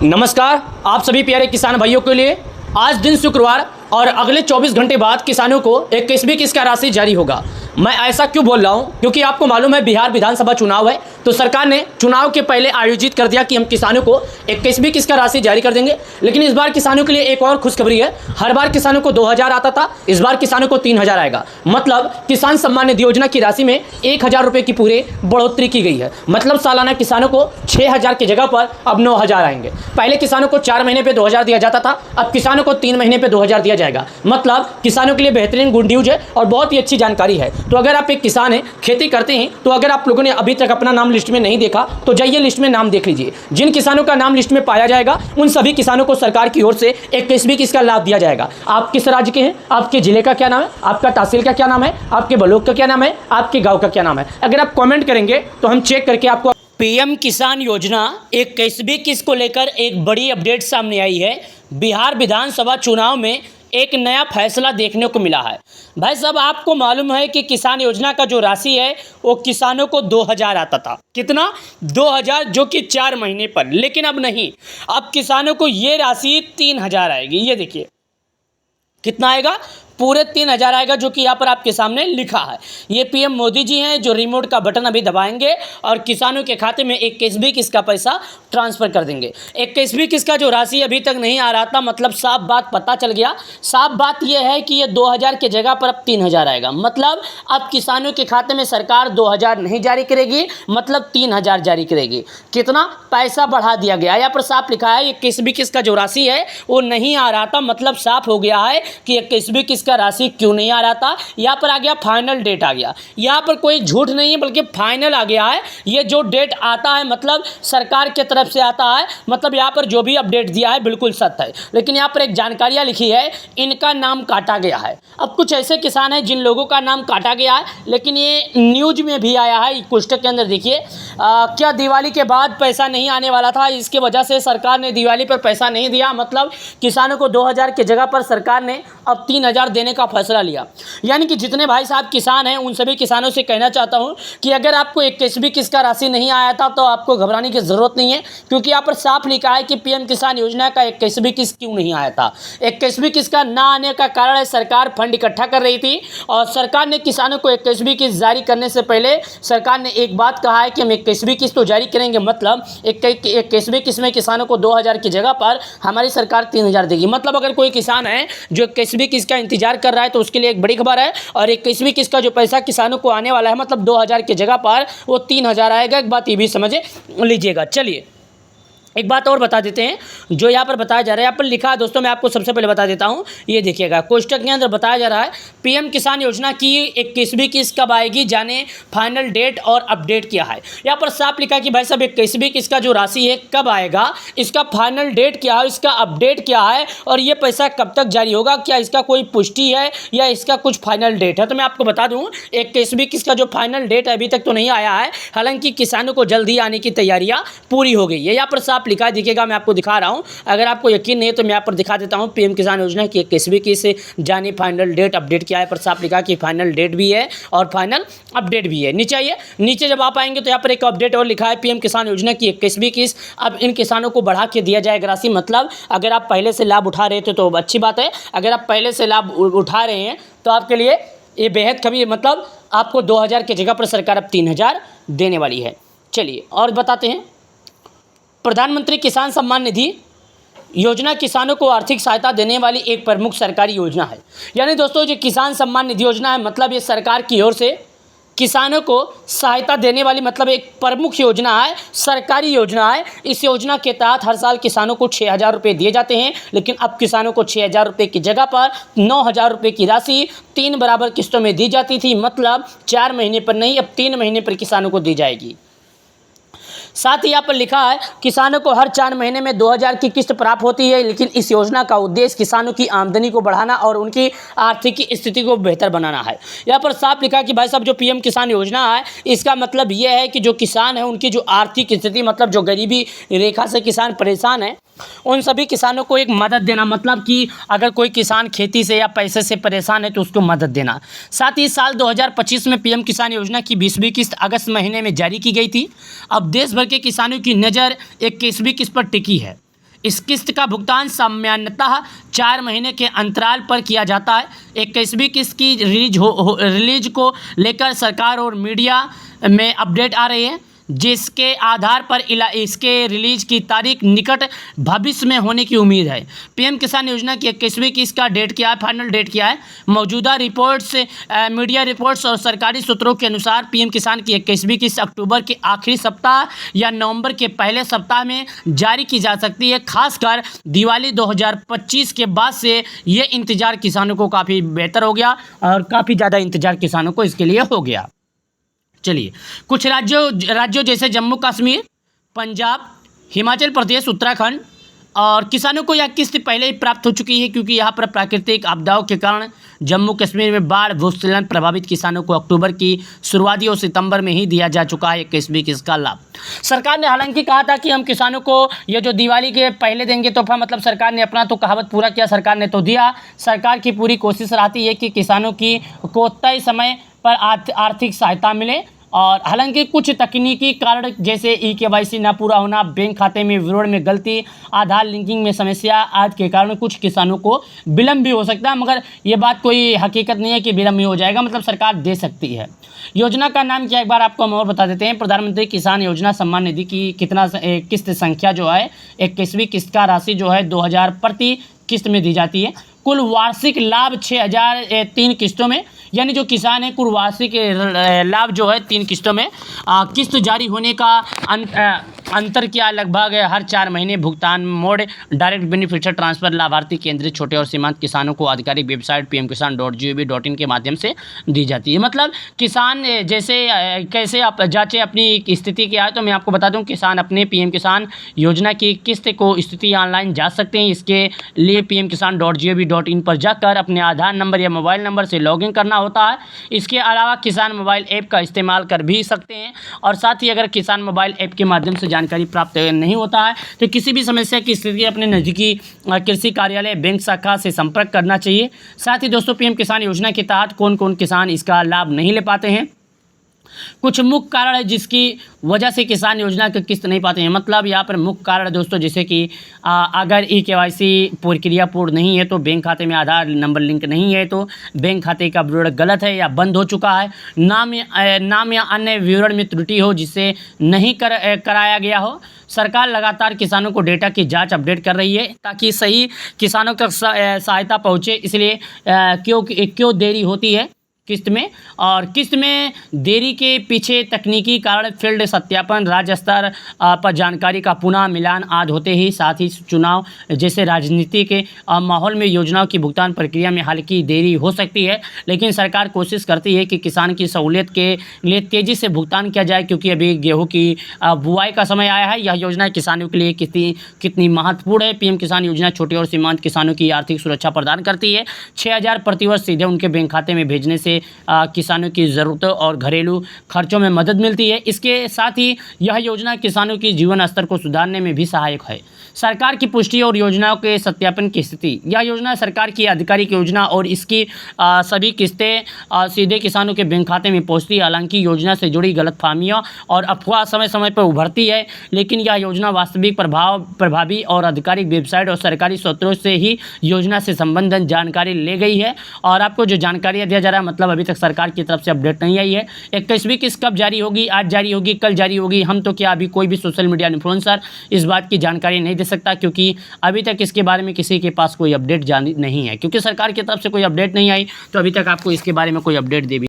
नमस्कार, आप सभी प्यारे किसान भाइयों के लिए आज दिन शुक्रवार और अगले 24 घंटे बाद किसानों को 21वीं किस्त का राशि जारी होगा। मैं ऐसा क्यों बोल रहा हूं? क्योंकि आपको मालूम है बिहार विधानसभा चुनाव है, तो सरकार ने चुनाव के पहले आयोजित कर दिया कि हम किसानों को 21वीं किस्त का राशि जारी कर देंगे। लेकिन इस बार किसानों के लिए एक और खुशखबरी है। हर बार किसानों को 2000 आता था, इस बार किसानों को 3000 आएगा। मतलब किसान सम्मान निधि योजना की राशि में 1000 रुपये की पूरे बढ़ोतरी की गई है। मतलब सालाना किसानों को 6000 की जगह पर अब 9000 आएंगे। पहले किसानों को 4 महीने पे 2000 दिया जाता था, अब किसानों को 3 महीने पे 2000 दिया जाएगा। मतलब किसानों के लिए बेहतरीन गुड न्यूज है और बहुत ही अच्छी जानकारी है। तो अगर आप एक किसान हैं, खेती करते हैं, तो अगर आप लोगों ने अभी तक अपना नाम लिस्ट में नहीं देखा तो जाइए लिस्ट में नाम देख लीजिए। जिन किसानों का नाम लिस्ट में पाया जाएगा उन सभी किसानों को सरकार की ओर से 21वीं किस्त का लाभ दिया जाएगा। आप किस राज्य के हैं, आपके जिले का क्या नाम है, आपका तहसील का क्या नाम है, आपके ब्लॉक का क्या नाम है, आपके गाँव का क्या नाम है, अगर आप कॉमेंट करेंगे तो हम चेक करके आपको। पीएम किसान योजना 21वीं किस्त को लेकर एक बड़ी अपडेट सामने आई है। बिहार विधानसभा चुनाव में एक नया फैसला देखने को मिला है। भाई साहब, आपको मालूम है कि किसान योजना का जो राशि है वो किसानों को 2000 आता था। कितना? 2000, जो कि 4 महीने पर। लेकिन अब नहीं, अब किसानों को ये राशि 3000 आएगी। ये देखिए कितना आएगा, पूरे 3000 आएगा, जो कि यहाँ पर आपके सामने लिखा है। ये पीएम मोदी जी हैं जो रिमोट का बटन अभी दबाएंगे और किसानों के खाते में 21वीं किस्त का पैसा ट्रांसफ़र कर देंगे। 21वीं किस्त का जो राशि अभी तक नहीं आ रहा था, मतलब साफ बात पता चल गया। साफ बात यह है कि ये 2000 के जगह पर अब 3000 आएगा। मतलब अब किसानों के खाते में सरकार 2000 नहीं जारी करेगी, मतलब 3000 जारी करेगी। कितना पैसा बढ़ा दिया गया, यहाँ पर साफ लिखा है 21वीं किस्त का जो राशि है वो नहीं आ रहा था। मतलब साफ हो गया है कि 21वीं किस्त का राशि क्यों नहीं आ रहा था। यहाँ पर आ गया फाइनल डेट आ गया। यहाँ पर कोई झूठ नहीं है बल्कि फाइनल आ गया है। ये जो डेट आता है मतलब सरकार की तरफ से आता है, मतलब यहाँ पर जो भी अपडेट दिया है बिल्कुल सत्य है। लेकिन यहाँ पर एक जानकारियाँ लिखी है, इनका नाम काटा गया है। अब कुछ ऐसे किसान हैं जिन लोगों का नाम काटा गया है, लेकिन ये न्यूज में भी आया है। कोष्टक के अंदर देखिए, क्या दिवाली के बाद पैसा नहीं आने वाला था, इसके वजह से सरकार ने दिवाली पर पैसा नहीं दिया। मतलब किसानों को 2000 की जगह पर सरकार ने अब 3000 देने का फैसला लिया। यानी कि जितने भाई साहब किसान हैं उन सभी किसानों से कहना चाहता हूं कि अगर आपको 21वीं किस्त का राशि नहीं आया था तो आपको घबराने की ज़रूरत नहीं है, क्योंकि यहाँ पर साफ लिखा है कि पीएम किसान योजना का 21वीं किस्त क्यों नहीं आया था। 21वीं किस्त का ना आने का कारण है सरकार फंड इकट्ठा कर रही थी और सरकार ने किसानों को 21वीं किस्त जारी करने से पहले सरकार ने एक बात कहा है कि हम 21वीं किस्त तो जारी करेंगे। मतलब 21वीं किस्त में किसानों को 2000 की जगह पर हमारी सरकार 3000 देगी। मतलब अगर कोई किसान है जो 21वीं किस्त का इंतजार कर रहा है तो उसके लिए एक बड़ी खबर है। और 21वीं किस्त का जो पैसा किसानों को आने वाला है, मतलब 2000 की जगह पर वो 3000 आएगा। एक बात ये भी समझ लीजिएगा। चलिए एक बात और बता देते हैं जो यहाँ पर बताया जा रहा है। यहाँ पर लिखा है दोस्तों, मैं आपको सबसे पहले बता देता हूँ। ये देखिएगा कोष्टक के अंदर बताया जा रहा है पीएम किसान योजना की 21वीं किस्त कब आएगी, जाने फाइनल डेट और अपडेट किया है। यहाँ पर साफ लिखा है कि भाई साहब 21वीं किस्त का जो राशि है कब आएगा, इसका फाइनल डेट क्या है, इसका अपडेट क्या है और ये पैसा कब तक जारी होगा, क्या इसका कोई पुष्टि है या इसका कुछ फाइनल डेट है। तो मैं आपको बता दूँ 21वीं किस्त का जो फाइनल डेट है अभी तक तो नहीं आया है। हालांकि किसानों को जल्दी आने की तैयारियाँ पूरी हो गई है। यहाँ पर लिखा है, दिखेगा, मैं आपको दिखा रहा हूं। अगर आपको यकीन नहीं है तो मैं यहाँ पर दिखा देता हूं। पीएम किसान योजना की 21वीं किस्त जाने फाइनल डेट अपडेट किया है, पर साफ लिखा कि फाइनल डेट भी है और फाइनल अपडेट भी है। नीचे आइए, नीचे जब आप आएंगे तो यहाँ पर एक अपडेट और लिखा है पीएम किसान योजना की 21वीं किस्त अब इन किसानों को बढ़ा के दिया जाएगा राशि। मतलब अगर आप पहले से लाभ उठा रहे थे तो अच्छी बात है, अगर आप पहले से लाभ उठा रहे हैं तो आपके लिए ये बेहद कभी, मतलब आपको 2000 की जगह पर सरकार अब 3000 देने वाली है। चलिए और बताते हैं, प्रधानमंत्री किसान सम्मान निधि योजना किसानों को आर्थिक सहायता देने वाली एक प्रमुख सरकारी योजना है। यानी दोस्तों जो किसान सम्मान निधि योजना है, मतलब ये सरकार की ओर से किसानों को सहायता देने वाली, मतलब एक प्रमुख योजना है, सरकारी योजना है। इस योजना के तहत हर साल किसानों को 6000 रुपये दिए जाते हैं। लेकिन अब किसानों को 6000 रुपये की जगह पर 9000 रुपये की राशि 3 बराबर किस्तों में दी जाती थी। मतलब 4 महीने पर नहीं, अब 3 महीने पर किसानों को दी जाएगी। साथ ही यहाँ पर लिखा है किसानों को हर 4 महीने में 2000 की किस्त प्राप्त होती है। लेकिन इस योजना का उद्देश्य किसानों की आमदनी को बढ़ाना और उनकी आर्थिक स्थिति को बेहतर बनाना है। यहाँ पर साफ लिखा है कि भाई साहब जो पीएम किसान योजना है इसका मतलब ये है कि जो किसान है उनकी जो आर्थिक स्थिति, मतलब जो गरीबी रेखा से किसान परेशान है, उन सभी किसानों को एक मदद देना। मतलब कि अगर कोई किसान खेती से या पैसे से परेशान है तो उसको मदद देना। साथ ही साल 2025 में पीएम किसान योजना की 20वीं किस्त अगस्त महीने में जारी की गई थी। अब देश भर के किसानों की नज़र 21वीं किस्त पर टिकी है। इस किस्त का भुगतान सामान्यतः 4 महीने के अंतराल पर किया जाता है। 21वीं किस्त की रिलीज को लेकर सरकार और मीडिया में अपडेट आ रही है, जिसके आधार पर इसके रिलीज की तारीख निकट भविष्य में होने की उम्मीद है। पीएम किसान योजना की 21वीं किस्त का डेट क्या है, फाइनल डेट क्या है? मौजूदा रिपोर्ट्स, मीडिया रिपोर्ट्स और सरकारी सूत्रों के अनुसार पीएम किसान की 21वीं किस्त अक्टूबर के आखिरी सप्ताह या नवंबर के पहले सप्ताह में जारी की जा सकती है। खासकर दिवाली 2025 के बाद से ये इंतज़ार किसानों को काफ़ी बेहतर हो गया और काफ़ी ज़्यादा इंतज़ार किसानों को इसके लिए हो गया। चलिए, कुछ राज्यों जैसे जम्मू कश्मीर, पंजाब, हिमाचल प्रदेश, उत्तराखंड और किसानों को यह किस्त पहले ही प्राप्त हो चुकी है, क्योंकि यहाँ पर प्राकृतिक आपदाओं के कारण जम्मू कश्मीर में बाढ़ भूस्खलन प्रभावित किसानों को अक्टूबर की शुरुआती और सितंबर में ही दिया जा चुका है 21वीं किस्त का लाभ। सरकार ने हालांकि कहा था कि हम किसानों को ये जो दिवाली के पहले देंगे तोहफा, मतलब सरकार ने अपना तो कहावत पूरा किया, सरकार ने तो दिया। सरकार की पूरी कोशिश रहती है कि किसानों को तय समय पर आर्थिक सहायता मिले। और हालांकि कुछ तकनीकी कारण जैसे KYC ना पूरा होना, बैंक खाते में विवरण में गलती, आधार लिंकिंग में समस्या आदि के कारण कुछ किसानों को विलम्ब भी हो सकता है, मगर ये बात कोई हकीकत नहीं है कि विलम्ब ही हो जाएगा, मतलब सरकार दे सकती है। योजना का नाम क्या, एक बार आपको हम और बता देते हैं। प्रधानमंत्री किसान योजना सम्मान निधि की किस्त संख्या जो है 21वीं किस्त का राशि जो है 2000 प्रति किस्त में दी जाती है। कुल वार्षिक लाभ 6000 3 किस्तों में, यानी जो किसान है कुल वार्षिक लाभ जो है 3 किस्तों में किस्त जारी होने का अंतर क्या, लगभग हर 4 महीने भुगतान मोड, डायरेक्ट बेनिफिशियल ट्रांसफ़र, लाभार्थी केंद्रित छोटे और सीमांत किसानों को आधिकारिक वेबसाइट pmkisan.gov.in के माध्यम से दी जाती है। मतलब किसान जैसे कैसे आप जांचे अपनी स्थिति क्या है, तो मैं आपको बता दूं, किसान अपने पीएम किसान योजना की किस्त को स्थिति ऑनलाइन जांच सकते हैं। इसके लिए pmkisan.gov.in पर जाकर अपने आधार नंबर या मोबाइल नंबर से लॉगिन करना होता है। इसके अलावा किसान मोबाइल ऐप का इस्तेमाल कर भी सकते हैं। और साथ ही अगर किसान मोबाइल ऐप के माध्यम से जानकारी प्राप्त नहीं होता है तो किसी भी समस्या की स्थिति अपने नज़दीकी कृषि कार्यालय, बैंक शाखा से संपर्क करना चाहिए। साथ ही दोस्तों, पीएम किसान योजना के तहत कौन कौन किसान इसका लाभ नहीं ले पाते हैं, कुछ मुख्य कारण है जिसकी वजह से किसान योजना की किस्त नहीं पाते हैं। मतलब यहाँ पर मुख्य कारण दोस्तों, जैसे कि अगर KYC प्रक्रिया पूर्ण नहीं है, तो बैंक खाते में आधार नंबर लिंक नहीं है, तो बैंक खाते का विवरण गलत है या बंद हो चुका है, नाम या अन्य विवरण में त्रुटि हो जिसे नहीं कराया गया हो। सरकार लगातार किसानों को डेटा की जांच अपडेट कर रही है ताकि सही किसानों तक सहायता पहुँचे। इसलिए क्यों देरी होती है किस्त में, और किस्त में देरी के पीछे तकनीकी कारण, फील्ड सत्यापन, राज्य स्तर पर जानकारी का पुनः मिलान आदि होते ही, साथ ही चुनाव जैसे राजनीति के माहौल में योजनाओं की भुगतान प्रक्रिया में हल्की देरी हो सकती है। लेकिन सरकार कोशिश करती है कि किसान की सहूलियत के लिए तेज़ी से भुगतान किया जाए, क्योंकि अभी गेहूँ की बुआई का समय आया है। यह योजना किसानों के लिए कितनी महत्वपूर्ण है। पीएम किसान योजना छोटे और सीमांत किसानों की आर्थिक सुरक्षा प्रदान करती है। 6000 प्रतिवर्ष सीधे उनके बैंक खाते में भेजने से किसानों की ज़रूरतों और घरेलू खर्चों में मदद मिलती है। इसके साथ ही यह योजना किसानों की जीवन स्तर को सुधारने में भी सहायक है। सरकार की पुष्टि और योजनाओं के सत्यापन की स्थिति, यह योजना सरकार की आधिकारिक योजना और इसकी सभी किस्तें सीधे किसानों के बैंक खाते में पहुंचती है। हालांकि योजना से जुड़ी गलतफहमियां और अफवाह समय समय पर उभरती है, लेकिन यह योजना वास्तविक प्रभावी और आधिकारिक वेबसाइट और सरकारी स्रोतों से ही योजना से संबंधित जानकारी ले गई है। और आपको जो जानकारी दिया जा रहा है, मतलब अभी तक सरकार की तरफ से अपडेट नहीं आई है। 21वीं किस्त कब जारी होगी, आज जारी होगी, कल जारी होगी, हम तो क्या अभी कोई भी सोशल मीडिया इन्फ्लुएंसर इस बात की जानकारी नहीं दे सकता, क्योंकि अभी तक इसके बारे में किसी के पास कोई अपडेट नहीं है। क्योंकि सरकार की तरफ से कोई अपडेट नहीं आई, तो अभी तक आपको इसके बारे में कोई अपडेट दे भी